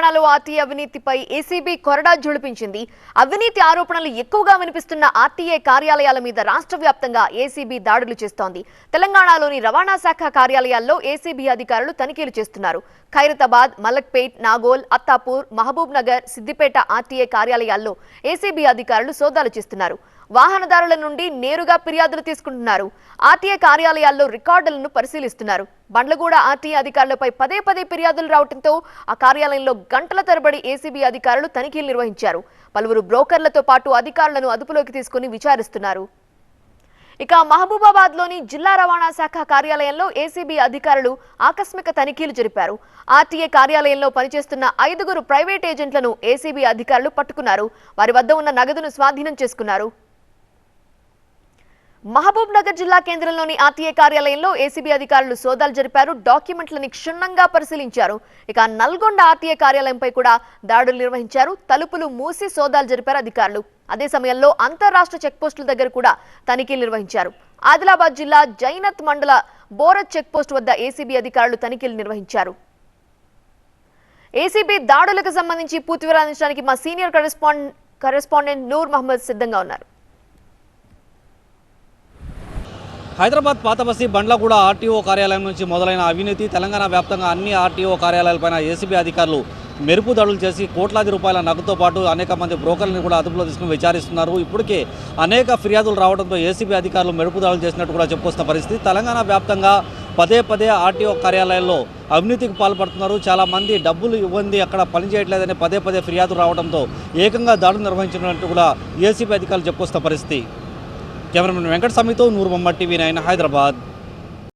తెలంగాణలో ఆర్టీఏ అవినీతిపై ఏసీబీ కొరడా జుళిపించింది. అవినీతి ఆరోపణలు ఎక్కువగా వినిపిస్తున్న ఆర్టీఏ కార్యాలయాల మీద రాష్ట్ర వ్యాప్తంగా ఏసీబీ దాడులు చేస్తోంది. తెలంగాణలోని రవాణా శాఖ కార్యాలయాల్లో ఏసీబీ అధికారులు తనిఖీలు చేస్తున్నారు. ఖైరతాబాద్, మలక్పేట్, నాగోల్, అత్తాపూర్, మహబూబ్ నగర్, సిద్దిపేట ఆర్టీఏ కార్యాలయాల్లో ఏసీబీ అధికారులు సోదాలు చేస్తున్నారు. వాహనదారుల నుండి నేరుగా ఫిర్యాదులు తీసుకుంటున్నారు. ఆర్టీఏ కార్యాలయాల్లో రికార్డులను పరిశీలిస్తున్నారు. బండ్లగూడ ఆర్టీఏ అధికారులపై పదే పదే ఫిర్యాదులు రావడంతో ఆ కార్యాలయంలో గంటల తరబడి ఏసీబీ అధికారులు తనిఖీలు నిర్వహించారు. పలువురు బ్రోకర్లతో పాటు అధికారులను అదుపులోకి తీసుకుని విచారిస్తున్నారు. ఇక మహబూబాబాద్ లోని జిల్లా రవాణా శాఖ కార్యాలయంలో ఏసీబీ అధికారులు ఆకస్మిక తనిఖీలు జరిపారు. ఆర్టీఏ కార్యాలయంలో పనిచేస్తున్న 5 ప్రైవేట్ ఏజెంట్లను ఏసీబీ అధికారులు పట్టుకున్నారు. వారి వద్ద ఉన్న నగదును స్వాధీనం చేసుకున్నారు. మహబూబ్ నగర్ జిల్లా కేంద్రంలోని ఆర్టీఏ కార్యాలయంలో ఏసీబీ అధికారులు సోదాలు జరిపారు. డాక్యుమెంట్లను క్షుణ్ణంగా పరిశీలించారు. ఇక నల్గొండ ఆర్టీఏ కార్యాలయంపై కూడా దాడులు నిర్వహించారు. తలుపులు మూసి సోదాలు జరిపారు అధికారులు. అదే సమయంలో అంతర్రాష్ట్ర చెక్పోస్టుల దగ్గర కూడా తనిఖీలు నిర్వహించారు. ఆదిలాబాద్ జిల్లా జైనత్ మండల బోరత్ చెక్పోస్ట్ వద్ద ఏసీబీ అధికారులు తనిఖీలు నిర్వహించారు. ఏసీబీ దాడులకు సంబంధించి పూర్తి వివరాలు అందించడానికి మా సీనియర్ కరెస్పాండెంట్ నూర్ మహమ్మద్ సిద్ధంగా ఉన్నారు. హైదరాబాద్ పాతబస్తీ బండ్లగూడ ఆర్టీఓ కార్యాలయం నుంచి మొదలైన అవినీతి తెలంగాణ వ్యాప్తంగా అన్ని ఆర్టీఓ కార్యాలయాలపైన ఏసీబీ అధికారులు మెరుపు దాడులు చేసి కోట్లాది రూపాయల నగదుతో పాటు అనేక మంది బ్రోకర్లను కూడా అదుపులో తీసుకుని విచారిస్తున్నారు. ఇప్పటికే అనేక ఫిర్యాదులు రావడంతో ఏసీబీ అధికారులు మెరుపు దాడులు చేసినట్టు కూడా చెప్పుకొస్తున్న పరిస్థితి. తెలంగాణ వ్యాప్తంగా పదే పదే ఆర్టీఓ కార్యాలయాల్లో అవినీతికి పాల్పడుతున్నారు. చాలామంది డబ్బులు ఇవ్వండి అక్కడ పనిచేయట్లేదని పదే పదే ఫిర్యాదులు రావడంతో ఏకంగా దాడులు నిర్వహించినట్టు కూడా ఏసీబీ అధికారులు చెప్పుకొస్తున్న పరిస్థితి. కెమెరామెన్ వెంకట సమీతో నూర్ మొహమ్మద్, టీవీ 9 హైదరాబాద్.